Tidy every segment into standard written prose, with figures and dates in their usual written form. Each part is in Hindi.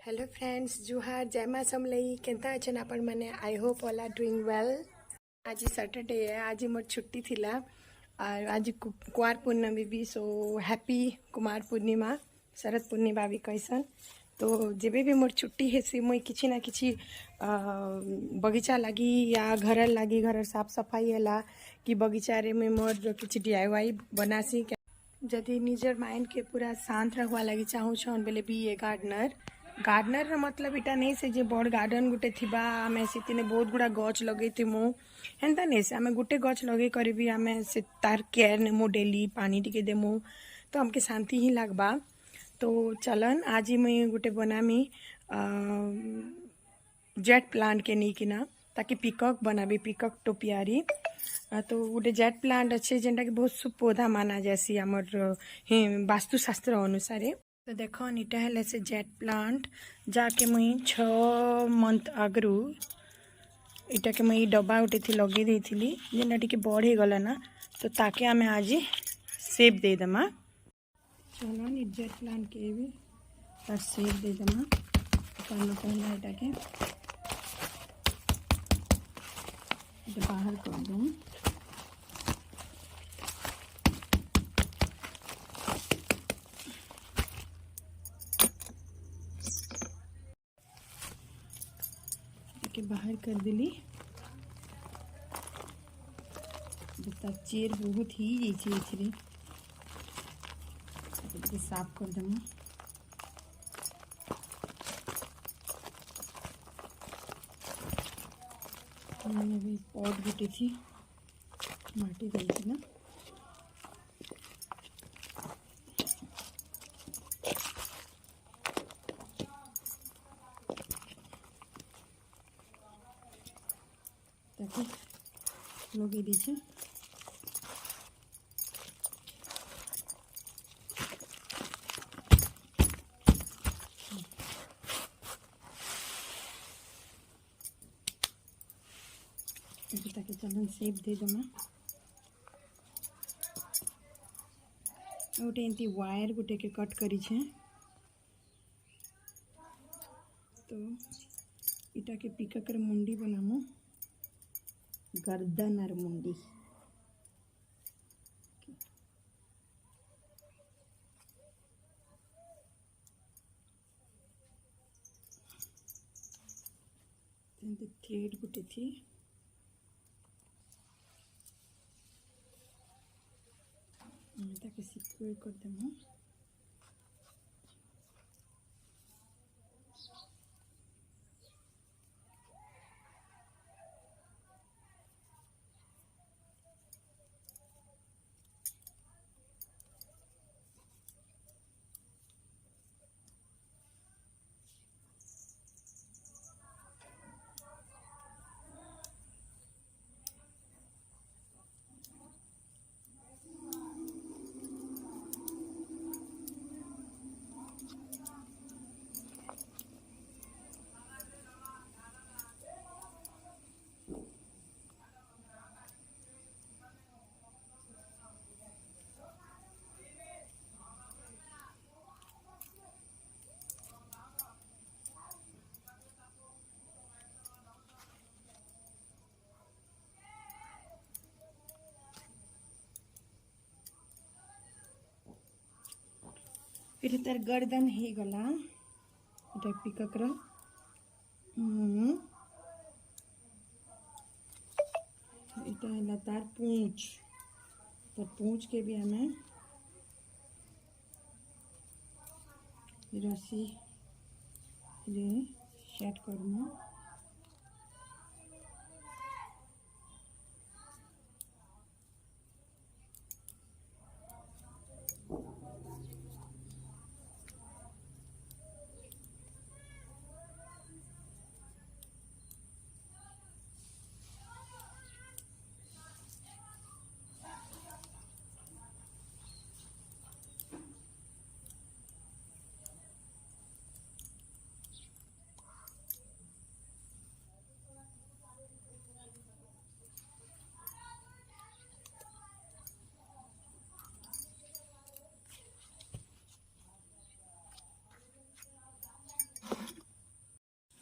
हेलो फ्रेंड्स जुहार जय माँ समलई केंता अछन आपण माने I hope all are doing well. आज सैटरडे है, आज मोर छुट्टी थिला और आज कुमार पूर्णिमा भी सो हैप्पी कुमार पूर्णिमा शरद पूर्णिमा भी कैसन। तो जेबे भी मोर छुट्टी है सी मुई किछि ना किछि बगीचा लगी या घर लगी घर साफ सफाई है कि बगीचा रे में मोर किछि डीआईवाई बनासी जदि निजर माइंड के पूरा शांत रखवा लगी चाहूँ छन बेले भी ए गार्डनर मतलब इटा नहीं से जे बड़ गार्डन गुटे थिबा आमे सेतिने बहुत गुड़ा गछ लगे थिमु हेन्ता नहीं से आमे गुटे गछ लगे करबी आमे से तार केयर नेमु डेली पानी टिके देमु तो हमके शांति ही लगबा। तो चलन आज ही मैं गुटे बनामी जेट प्लांट के नहीं किना ताकि पिकॉक बनाबी पिकॉक टोपियारी। तो गोटे जेट प्लांट अच्छे जेनटा कि बहुत शुभ पौधा माना जैसी आमर वास्तुशास्त्र अनुसार। तो देख इटा है से जेट प्लांट जाके मुई 6 मंथ आगु इटा के मुई डब्बा गोटे थी लगे देती जेना टी बढ़े गला ना तो ताके आमे आज सेप दे दमा। चलो जेट प्लांट के भी तार सेप दे दमा पहला इटा के बाहर कर दूँ। के बाहर कर दिली तार चेर बहुत ही जाइए साफ कर देम। मैंने भी पॉट गुटे थी माटी देती ना लगे दीजिए। ताकि चलन सेप दे दमा गोटे एमती वायर गोटे के कट करी छे तो इटा के पिककर मुंडी बनामु गर्दन और मुंडी थ्रेड गुटे थी ताकि सिक्योर कर देमु। फिर तार गर्दन ही गला इटा पिककर इटा है तार पूंछ के भी हमें रस्सी रे सेट करना।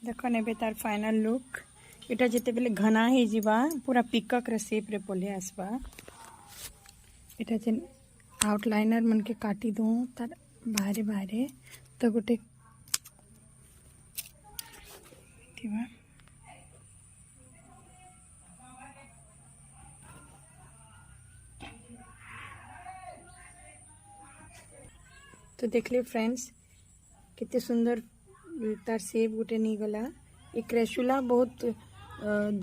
देख ने तार फाइनल लुक इटा जिते बेले घना ही जीवा पूरा पिकक रे शेप रे पले आसबा इटा जेन आउटलाइनर मन के काटी दो तार बाहरे बाहरे तो गोटे थिबा तो देखले फ्रेंड्स कितने सुंदर तार सेप गोटे नहीं गला ये क्रेशुला बहुत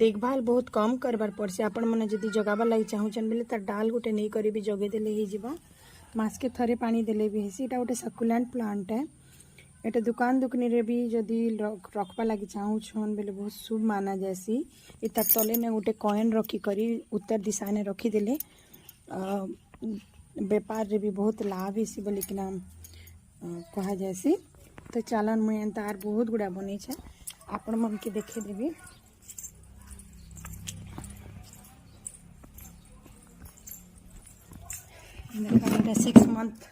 देखभाल बहुत कम करबार पड़से आपण मैंने जदि जगाबा लगी चाहूचन बेले तार डाल गोटे नहीं करी भी जगे देले ही जीवा मास के थरे पानी देले भी हेसी एटा गोटे सकुलेंट प्लांट है एटा दुकान दुकनी रे भी जदि रखबा लगी चाहूछन बेले बहुत शुभ माना जैसी ए तार तले ने गोटे कॉइन रखी करी उत्तर दिशा ने रखी देले व्यापार रे भी बहुत लाभ हेसी बोली कि नाम कहा जैसी तो चालन मुझे तार बहुत गुड़ा बनी छे आपण मन के देखे देवी देखा 6 मंथ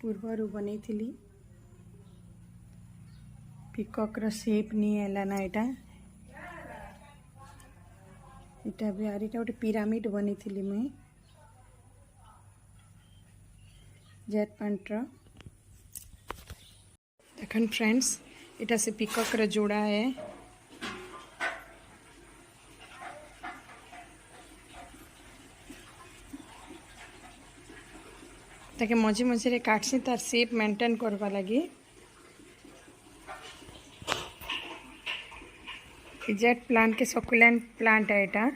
पूर्वर बनी थी पिकक रो शेप नहीं है ना इटा इटा भी आर इटा गोटे पिरामिड बनी थी मुई जेट पैंट रो देखन फ्रेंड्स इटा से पिकक रो जोड़ा है ताकि मझे मझे काटसी तार शेप मेंटेन करवा लगी जेट प्लांट के सकुलेंट प्लांट है एटा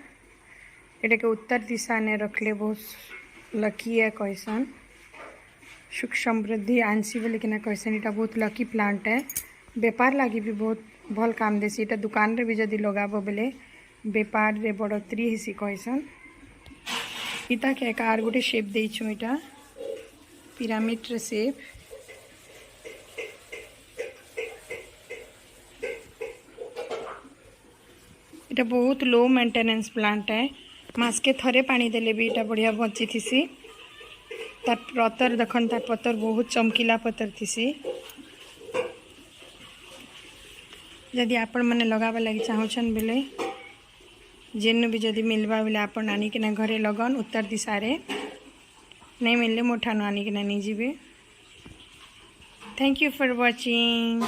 एटा के उत्तर दिशा ने रखले बहुत लकी है कैसन सुख समृद्धि आंसी बोले कि कैसन इटा बहुत लकी प्लांट है व्यापार लगी भी बहुत भल काम देसी इटा दुकान रे भी जदि लगाबो बेले व्यापार रे बढ़ोतरी हेसी कैसन इता के आर गोटे शेप देइछु इटा पिरामिड रे शेप इटा बहुत लो मेंटेनेंस प्लांट है मास के थरे पानी देले भी इटा बढ़िया बची थीसी तार पतर देखन तार पतर बहुत चमकीला पतर थीसी जदि आपण मैंने लगाबा लगी चाहूछन बेले जेनु भी जदि मिलबा बेले आपण आनी के घरे लगन उत्तर दिशा रे नहीं मिलले मोठानु आनी के नहीं जीवे थैंक यू फॉर वाचिंग।